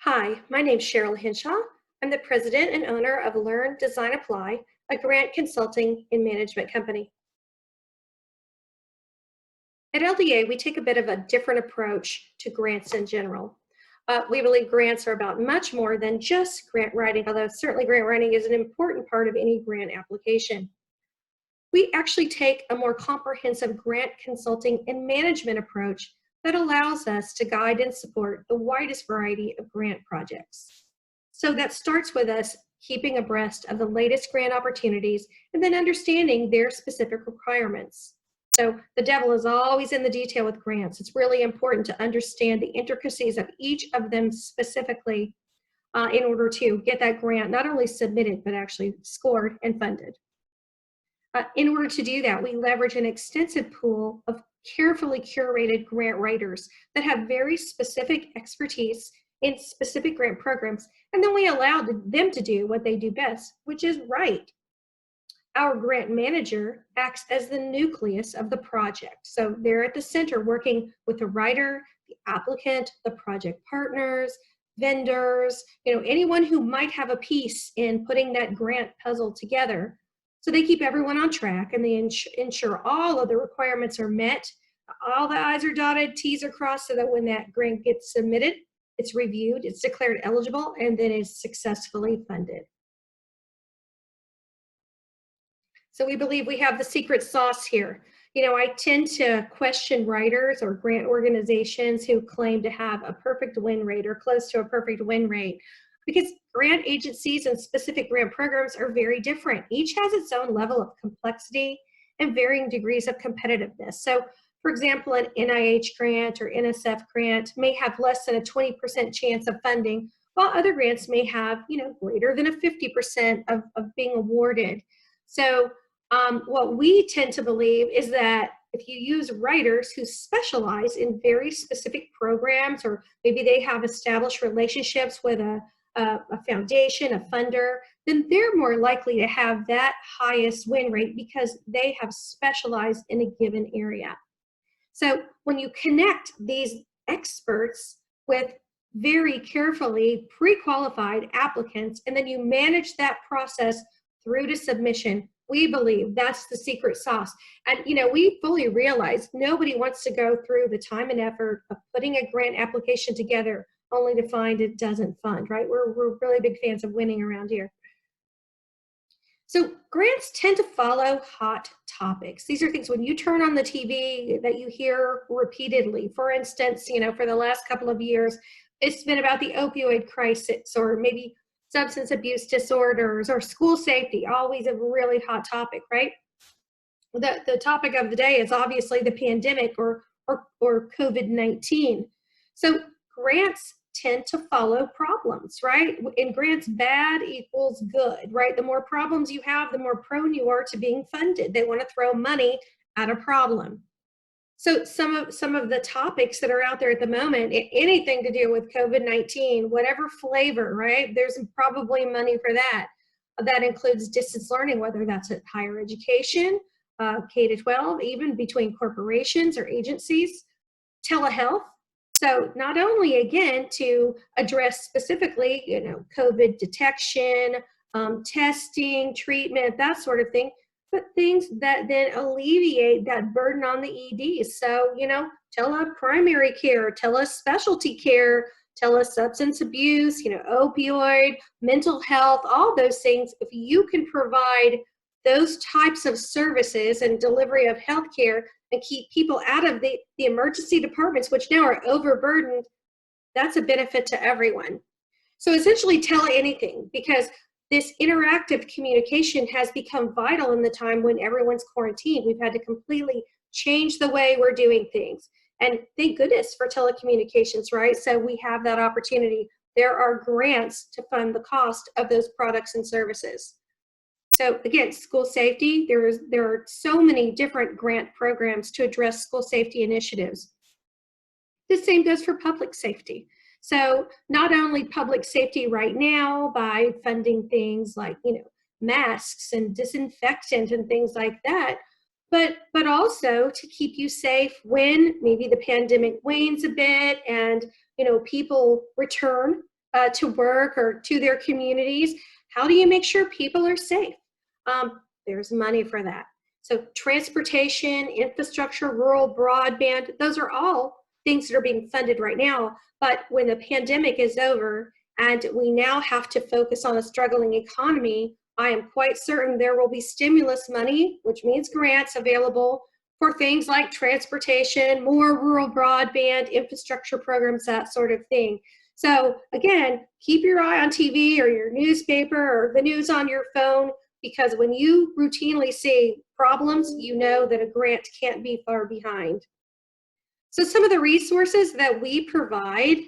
Hi, my name's Cheryl Henshaw. I'm the president and owner of Learn, Design, Apply, a grant consulting and management company. At LDA, we take a bit of a different approach to grants in general. We believe grants are about much more than just grant writing, although certainly grant writing is an important part of any grant application. We actually take a more comprehensive grant consulting and management approach that allows us to guide and support the widest variety of grant projects. So that starts with us keeping abreast of the latest grant opportunities and then understanding their specific requirements. So the devil is always in the detail with grants. It's really important to understand the intricacies of each of them specifically in order to get that grant not only submitted, but actually scored and funded. In order to do that, we leverage an extensive pool of carefully curated grant writers that have very specific expertise in specific grant programs, and then we allow them to do what they do best, which is write. Our grant manager acts as the nucleus of the project. So they're at the center working with the writer, the applicant, the project partners, vendors, anyone who might have a piece in putting that grant puzzle together. So they keep everyone on track and they ensure all of the requirements are met, all the I's are dotted, T's are crossed, so that when that grant gets submitted, it's reviewed, it's declared eligible, and then is successfully funded. So we believe we have the secret sauce here. I tend to question writers or grant organizations who claim to have a perfect win rate or close to a perfect win rate, because grant agencies and specific grant programs are very different. Each has its own level of complexity and varying degrees of competitiveness. So, for example, an NIH grant or NSF grant may have less than a 20% chance of funding, while other grants may have, greater than a 50% of being awarded. So what we tend to believe is that if you use writers who specialize in very specific programs, or maybe they have established relationships with a foundation, a funder, then they're more likely to have that highest win rate because they have specialized in a given area. So when you connect these experts with very carefully pre-qualified applicants, and then you manage that process through to submission, we believe that's the secret sauce. And we fully realize nobody wants to go through the time and effort of putting a grant application together only to find it doesn't fund, right? We're really big fans of winning around here. So grants tend to follow hot topics. These are things when you turn on the TV that you hear repeatedly. For instance, for the last couple of years, it's been about the opioid crisis, or maybe substance abuse disorders, or school safety, always a really hot topic, right? The topic of the day is obviously the pandemic or COVID-19. So grants tend to follow problems, right? In grants, bad equals good, right? The more problems you have, the more prone you are to being funded. They want to throw money at a problem. So some of the topics that are out there at the moment, anything to do with COVID-19, whatever flavor, right? There's probably money for that. That includes distance learning, whether that's at higher education, K to 12, even between corporations or agencies, telehealth. So not only, again, to address specifically, COVID detection, testing, treatment, that sort of thing, but things that then alleviate that burden on the EDs. So, tele-primary care, tele-specialty care, tele-substance abuse, opioid, mental health, all those things. If you can provide those types of services and delivery of healthcare and keep people out of the emergency departments, which now are overburdened, that's a benefit to everyone. So essentially tele anything, because this interactive communication has become vital in the time when everyone's quarantined. We've had to completely change the way we're doing things. And thank goodness for telecommunications, right? So we have that opportunity. There are grants to fund the cost of those products and services. So again, school safety, there are so many different grant programs to address school safety initiatives. The same goes for public safety. So not only public safety right now by funding things like, masks and disinfectant and things like that, but also to keep you safe when maybe the pandemic wanes a bit and, people return to work or to their communities. How do you make sure people are safe? There's money for that. So transportation, infrastructure, rural broadband, those are all things that are being funded right now. But when the pandemic is over and we now have to focus on a struggling economy, I am quite certain there will be stimulus money, which means grants available for things like transportation, more rural broadband, infrastructure programs, that sort of thing. So again, keep your eye on TV or your newspaper or the news on your phone, because when you routinely see problems, you know that a grant can't be far behind. So some of the resources that we provide,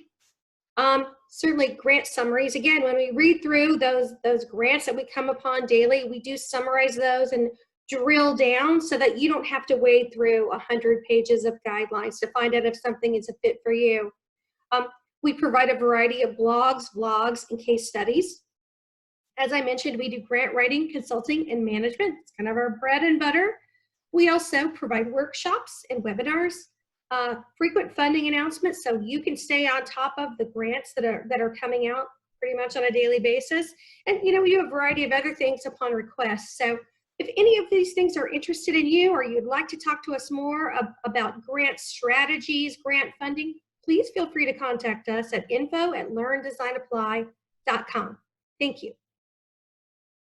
certainly grant summaries. Again, when we read through those grants that we come upon daily, we do summarize those and drill down so that you don't have to wade through 100 pages of guidelines to find out if something is a fit for you. We provide a variety of blogs, vlogs, and case studies. As I mentioned, we do grant writing, consulting, and management. It's kind of our bread and butter. We also provide workshops and webinars, frequent funding announcements, so you can stay on top of the grants that are coming out pretty much on a daily basis. And we do a variety of other things upon request. So if any of these things are interested in you, or you'd like to talk to us more about grant strategies, grant funding, please feel free to contact us at info@learndesignapply.com. Thank you.